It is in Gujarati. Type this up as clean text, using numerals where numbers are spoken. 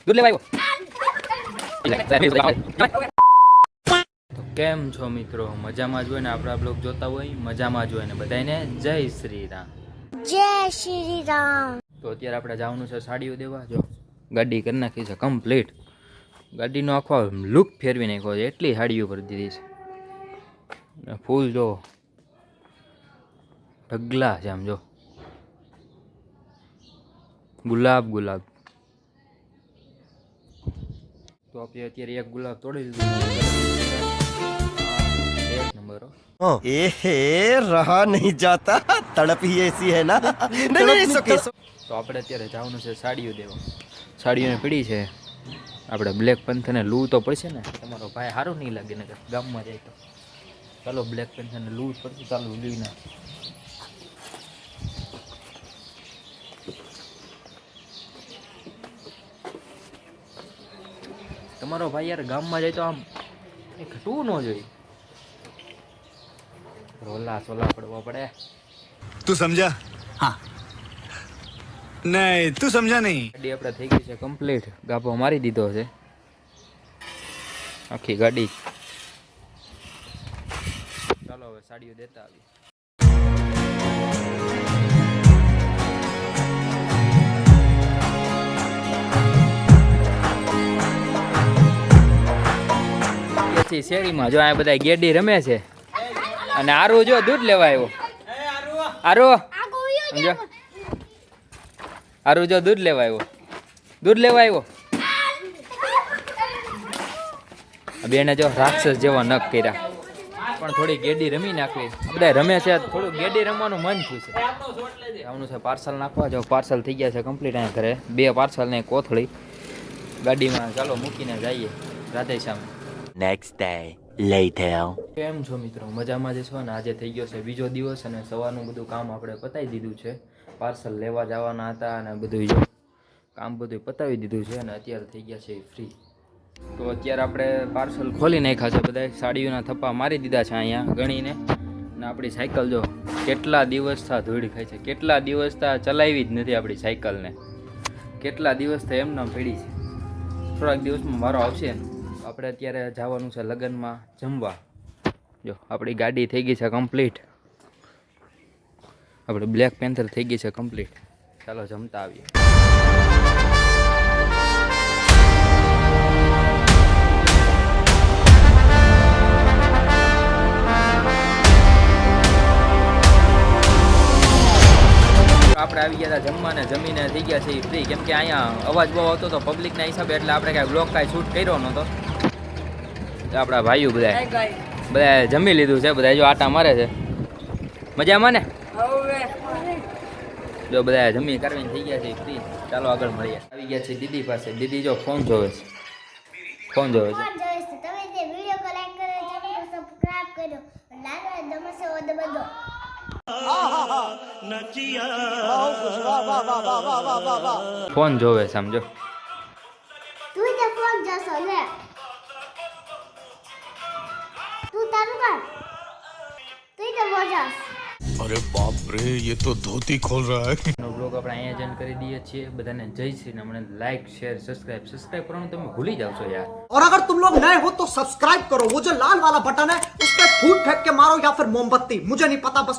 દૂધ લેવા આવ્યો. તો કેમ છો મિત્રો? મજામાં જ હોય ને? આપણા બ્લોગ જોતા હોય મજામાં જ હોય ને? બધાને જય શ્રી રામ. જય શ્રી રામ. તો અત્યારે આપણે જવાનું છે સાડીઓ દેવા. જો ગાડી કરી નાખી છે કમ્પ્લીટ. ગાડીનો આખો લુક ફેરવી નાખ્યો છે, એટલી સાડીઓ કરી દીધી છે. ફૂલ જો ઢગલા છે, આમ જો ગુલાબ ગુલાબ. તો આપણે અત્યારે એક ગુલાબ તોડી દીધું. એક નંબર रहा नहीं जाता तड़प ही ऐसी है ना તો આપણે અત્યારે જવાનું છે સાડીઓ દેવા. સાડીઓને પીડી છે આપણે બ્લેક પેન્થરને લૂ તો પડશે ને. તમારો ભાઈ સારું નહીં લાગે ને ગામમાં જાય તો. ચાલો બ્લેક પેન્થરને લૂ પડશે. ચાલો લઈ ના તમારો ભાઈ યાર ગામમાં જાય તો આમ એક ઘટવું ન જોઈએ. રોલા સોલા પડવા પડે. તું સમજા? हाँ नहीं તું સમજા નહીં. ગાડી આપણે થઈ ગઈ છે કમ્પ્લીટ. ગાભો મારી દીધો છે આખી ગાડી. ચાલો હવે સાડીઓ દેતા આવી. પછી શેરીમાં જો આ બધા ગેડી રમે છે અને આરુ જો દૂધ લેવા આવ્યો. આરુ સમજો, આરુ જો દૂધ લેવા આવ્યો. દૂધ લેવા આવ્યો. બેને જો રાક્ષસ જેવા નખ કર્યા. પણ થોડી ગેડી રમી નાખવી. બધા રમે છે, થોડું ગેડી રમવાનું મન થયું છે. આવવાનું છે પાર્સલ નાખવા. જો પાર્સલ થઈ ગયા છે કમ્પ્લીટ. અહીંયા ઘરે 2 પાર્સલ ને કોથળી ગાડીમાં. ચાલો મૂકીને જઈએ. Radhe Shyam. Next day later. કેમ છો મિત્રો? મજામાં જ છો ને? આજે થઈ ગયો છે બીજો દિવસ અને સવારનું બધું કામ આપણે પતાવી દીધું છે. પાર્સલ લેવા જવાના હતા અને બધું જો કામ બધું પતાવી દીધું છે અને અત્યારે થઈ ગયા છે ફ્રી. તો અત્યારે આપણે પાર્સલ ખોલી નાખ્યા છે. બધા સાડીઓના થપ્પા મારી દીધા છે અહીંયા ગણીને. અને આપણી સાયકલ જો કેટલા દિવસથી ધૂળ ખાય છે. કેટલા દિવસથી ચલાવી જ નથી આપણી સાયકલને. કેટલા દિવસથી એમ નામ પડી છે. થોડાક દિવસમાં મારો આવશે ને. આપણે અત્યારે જવાનું છે લગ્નમાં જમવા. જો આપણી ગાડી થઈ ગઈ છે કમ્પ્લીટ. આપણે બ્લેક પેન્થર થઈ ગઈ છે કમ્પ્લીટ. ચાલો જમતા આવીએ. આપણે આવી ગયા હતા જમવાને. જમીને થઈ ગયા છે ફ્રી. કેમ કે અહીંયા અવાજ બહુ આવતો હતો પબ્લિકના હિસાબે, એટલે આપણે કાંઈ બ્લોગ કાંઈ શૂટ કર્યો નહોતો. આપણા ભાઈઓ બધા જમી લીધું છે. બધા જો આટા મારે છે. મજામાં ને? જો બધા જમી કરવીને થઈ ગયા છે ફ્રી. ચાલો આગળ મળીએ. આવી ગયા છે દીદી પાસે. દીદી જો ફોન જોવે છે. ફોન જોવે છે. તમે જે વિડિયો કો લાઈક કરો, ચેનલ કો સબસ્ક્રાઇબ કરો, લાલ દમસે ઓદ બધો. ફોન જોવે સમજો. તું જે ફોન જસો લે. તું તારું કર. તું જે બોજાસ. अरे बाप रे ये तो धोती खोल रहा है. બ્લોગ આપણે અહીંયા જન કરી દઈએ છીએ. બધાને જય શ્રી રામ. મને લાઈક શેર સબસ્ક્રાઇબ કરવાનું તમે ભૂલી જાવ છો યાર. और अगर तुम लोग नए हो तो सब्सक्राइब करो. वो जो लाल वाला बटन है उस पर फूट फेंक के मारो या फिर मोमबत्ती, मुझे नहीं पता, बस